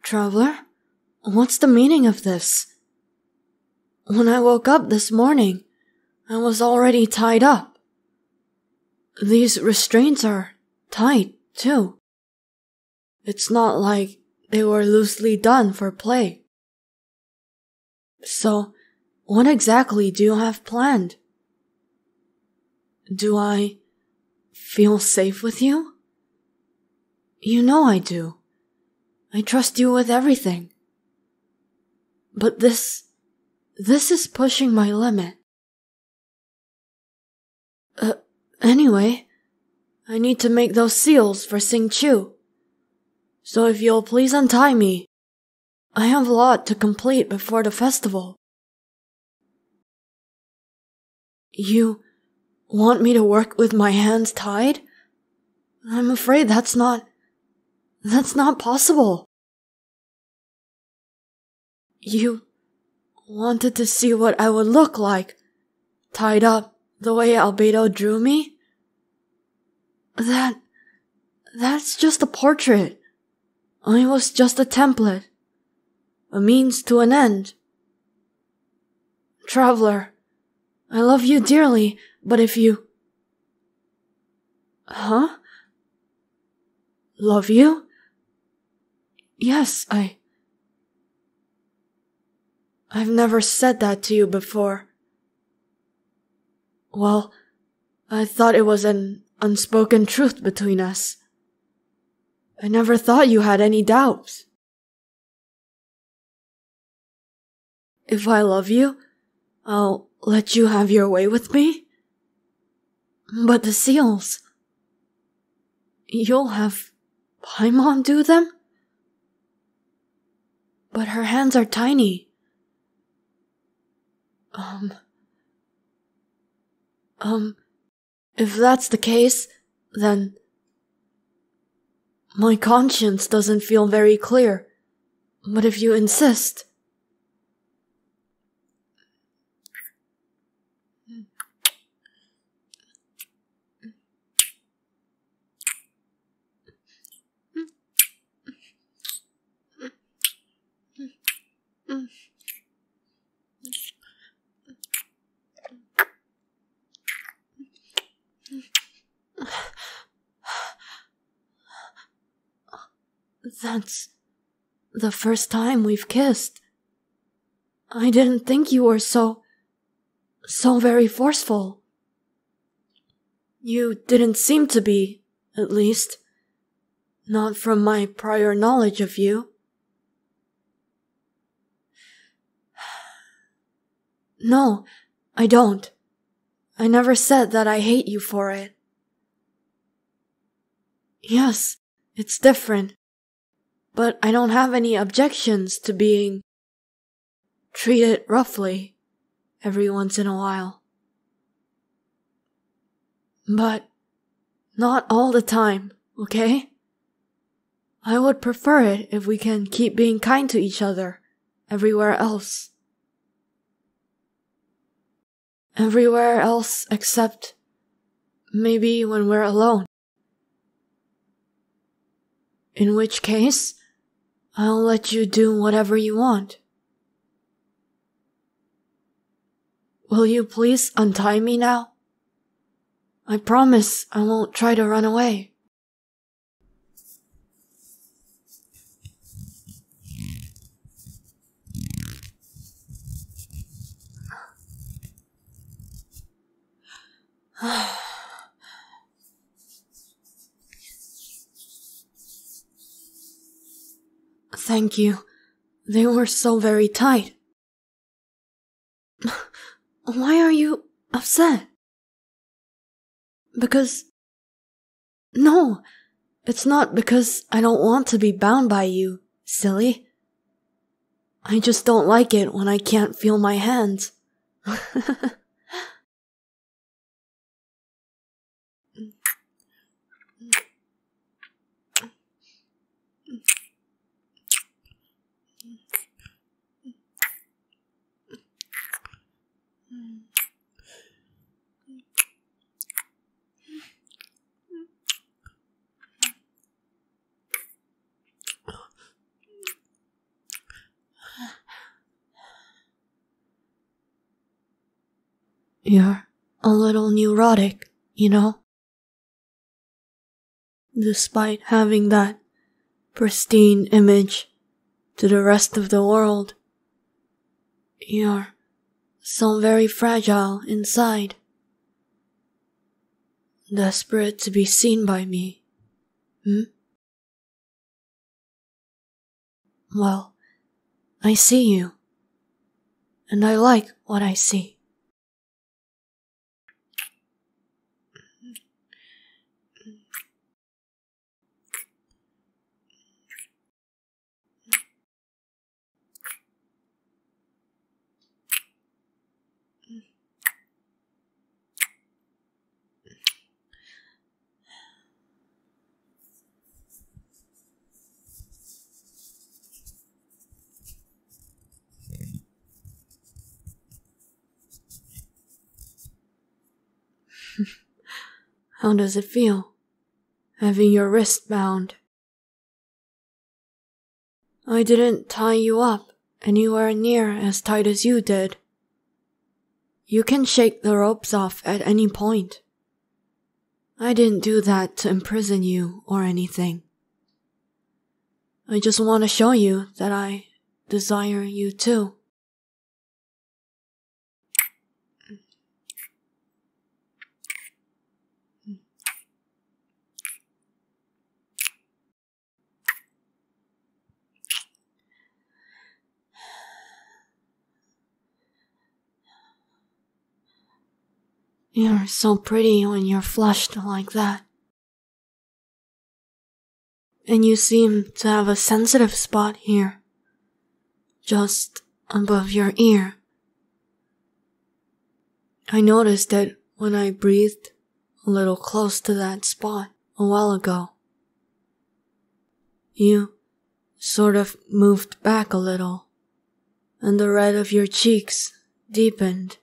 Traveler, what's the meaning of this? When I woke up this morning, I was already tied up. These restraints are tight, too. It's not like they were loosely done for play. So, what exactly do you have planned? Do I feel safe with you? You know I do. I trust you with everything. But this is pushing my limit. Anyway, I need to make those seals for Sing Chu. So if you'll please untie me, I have a lot to complete before the festival. You want me to work with my hands tied? I'm afraid that's not possible. You wanted to see what I would look like, tied up the way Albedo drew me? That's just a portrait. I was just a template. A means to an end. Traveler, I love you dearly, but if you... Huh? Love you? Yes, I've never said that to you before. Well, I thought it was an unspoken truth between us. I never thought you had any doubts. If I love you, I'll let you have your way with me. But the seals... You'll have Paimon do them? But her hands are tiny. If that's the case, then... My conscience doesn't feel very clear. But if you insist... That's the first time we've kissed. I didn't think you were so very forceful. You didn't seem to be, at least. Not from my prior knowledge of you. No, I don't. I never said that I hate you for it. Yes, it's different. But I don't have any objections to being treated roughly every once in a while. But not all the time, okay? I would prefer it if we can keep being kind to each other everywhere else. Everywhere else except maybe when we're alone. In which case, I'll let you do whatever you want. Will you please untie me now? I promise I won't try to run away. Thank you. They were so very tight. Why are you upset? Because... No, it's not because I don't want to be bound by you, silly. I just don't like it when I can't feel my hands. You're a little neurotic, you know? Despite having that pristine image to the rest of the world, you're so very fragile inside. Desperate to be seen by me. Well, I see you. And I like what I see. How does it feel, having your wrist bound? I didn't tie you up anywhere near as tight as you did. You can shake the ropes off at any point. I didn't do that to imprison you or anything. I just want to show you that I desire you too. You're so pretty when you're flushed like that. And you seem to have a sensitive spot here, just above your ear. I noticed it when I breathed a little close to that spot a while ago. You sort of moved back a little, and the red of your cheeks deepened.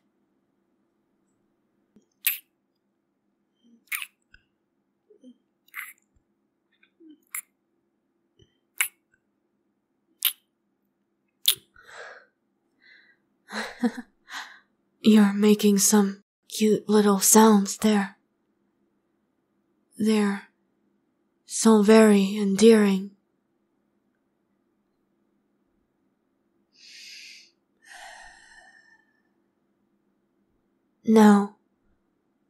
You're making some cute little sounds there. They're so very endearing. Now,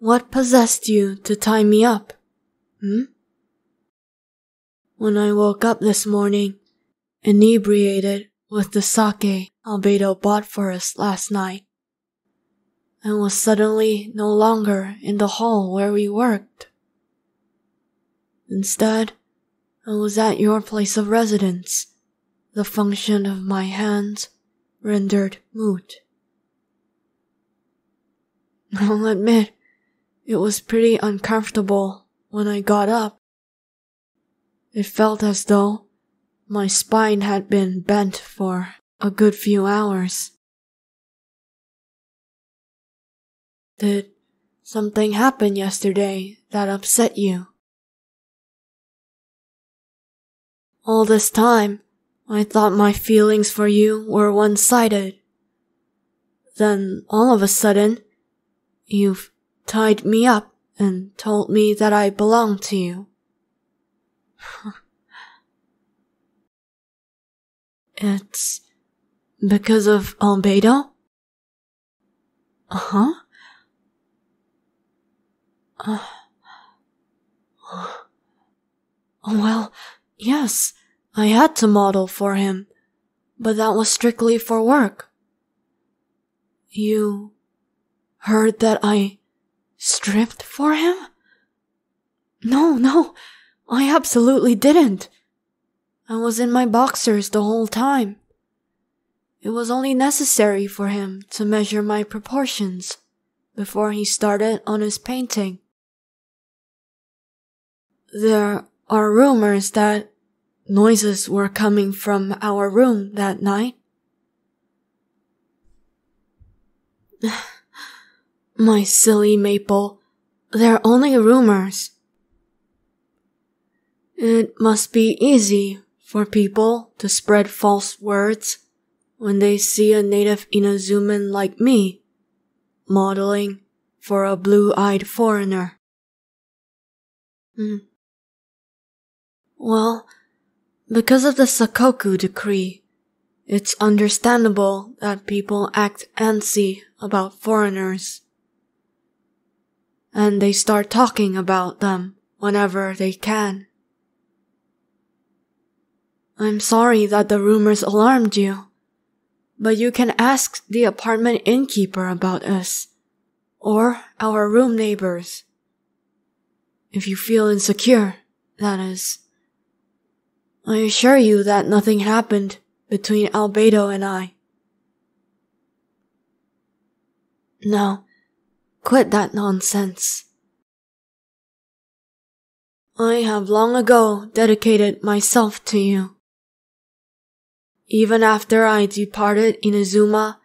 what possessed you to tie me up? When I woke up this morning, inebriated with the sake Albedo bought for us last night, and was suddenly no longer in the hall where we worked. Instead, I was at your place of residence, the function of my hands rendered moot. I'll admit, it was pretty uncomfortable when I got up. It felt as though my spine had been bent for a good few hours. Did something happen yesterday that upset you? All this time, I thought my feelings for you were one-sided. Then, all of a sudden, you've tied me up and told me that I belong to you. It's because of Albedo? Uh-huh. Well, yes, I had to model for him, but that was strictly for work. You heard that I stripped for him? No, I absolutely didn't. I was in my boxers the whole time. It was only necessary for him to measure my proportions before he started on his painting. There are rumors that noises were coming from our room that night. My silly Maple, they're only rumors. It must be easy for people to spread false words when they see a native Inazuman like me modeling for a blue-eyed foreigner. Well, because of the Sakoku decree, it's understandable that people act antsy about foreigners. And they start talking about them whenever they can. I'm sorry that the rumors alarmed you, but you can ask the apartment innkeeper about us, or our room neighbors. If you feel insecure, that is. I assure you that nothing happened between Albedo and I. Now, quit that nonsense. I have long ago dedicated myself to you. Even after I departed Inazuma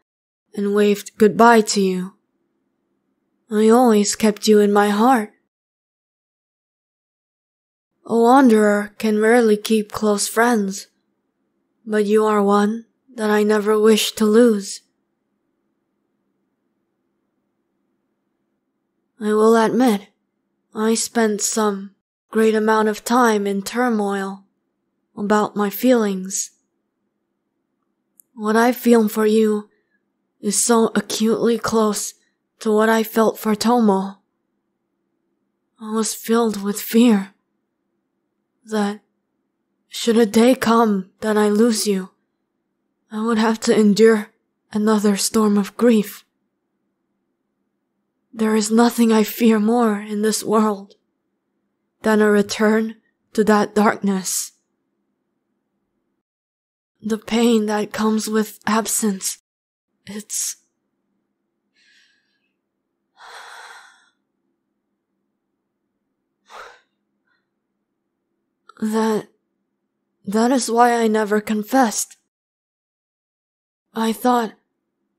and waved goodbye to you, I always kept you in my heart. A wanderer can rarely keep close friends, but you are one that I never wish to lose. I will admit, I spent some great amount of time in turmoil about my feelings. What I feel for you is so acutely close to what I felt for Tomo. I was filled with fear that should a day come that I lose you, I would have to endure another storm of grief. There is nothing I fear more in this world than a return to that darkness. The pain that comes with absence, it's... That is why I never confessed. I thought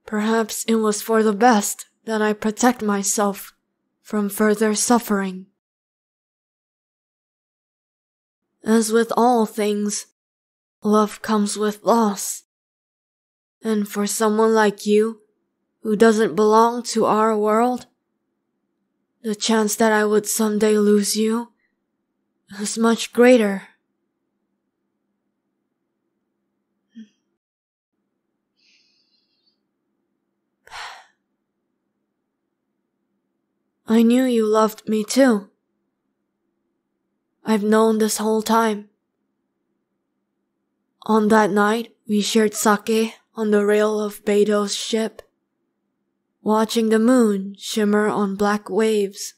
perhaps it was for the best that I protect myself from further suffering. As with all things, love comes with loss. And for someone like you, who doesn't belong to our world, the chance that I would someday lose you is much greater. I knew you loved me too. I've known this whole time. On that night, we shared sake on the rail of Beido's ship, watching the moon shimmer on black waves.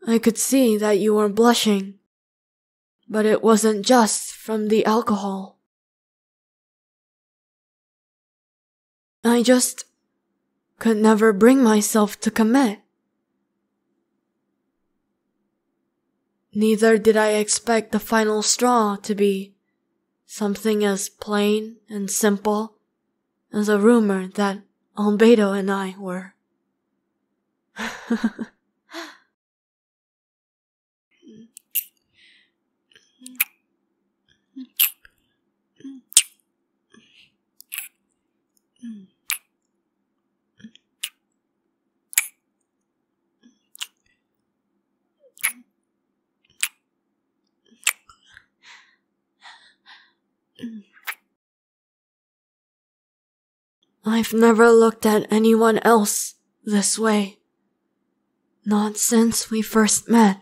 I could see that you were blushing, but it wasn't just from the alcohol. I just could never bring myself to commit. Neither did I expect the final straw to be something as plain and simple as a rumor that Albedo and I were. I've never looked at anyone else this way. Not since we first met.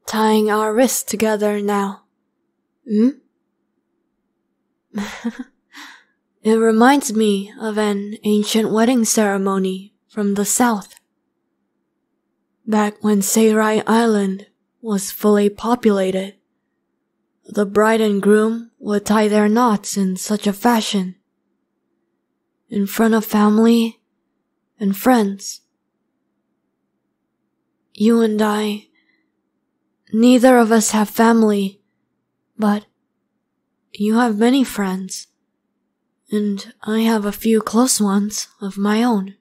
Tying our wrists together now. It reminds me of an ancient wedding ceremony from the south. Back when Seirai Island was fully populated, the bride and groom would tie their knots in such a fashion, in front of family and friends. You and I, neither of us have family, but you have many friends, and I have a few close ones of my own.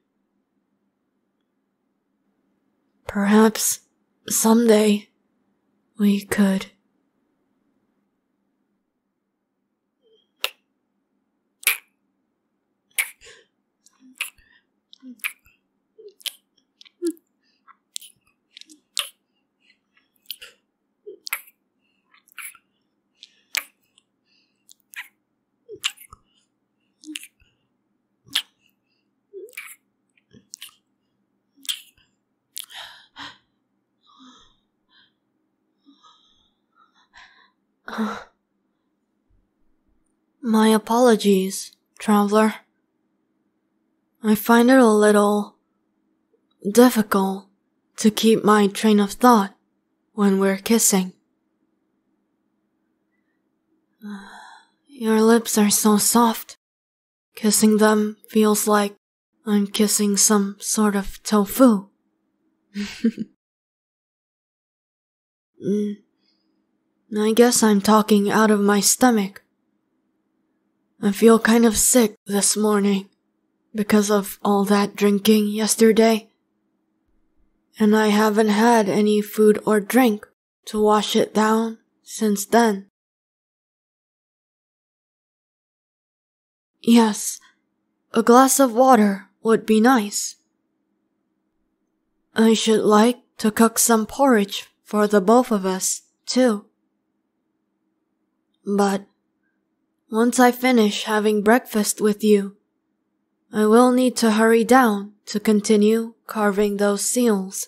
Perhaps someday we could. My apologies, traveler. I find it a little difficult to keep my train of thought when we're kissing. Your lips are so soft. Kissing them feels like I'm kissing some sort of tofu. I guess I'm talking out of my stomach. I feel kind of sick this morning because of all that drinking yesterday, and I haven't had any food or drink to wash it down since then. Yes, a glass of water would be nice. I should like to cook some porridge for the both of us, too. But once I finish having breakfast with you, I will need to hurry down to continue carving those seals.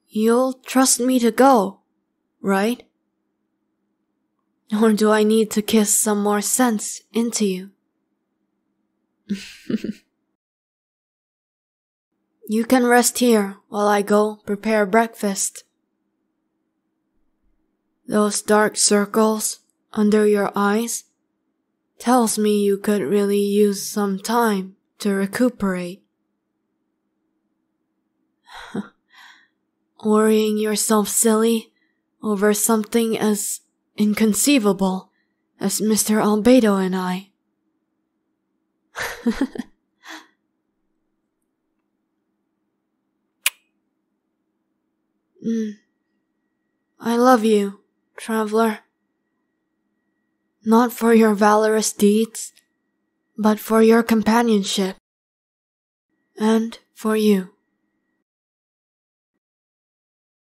You'll trust me to go, right? Or do I need to kiss some more sense into you? You can rest here while I go prepare breakfast. Those dark circles under your eyes tells me you could really use some time to recuperate. Worrying yourself silly over something as inconceivable as Mr. Albedo and I. I love you, traveler. Not for your valorous deeds, but for your companionship. And for you.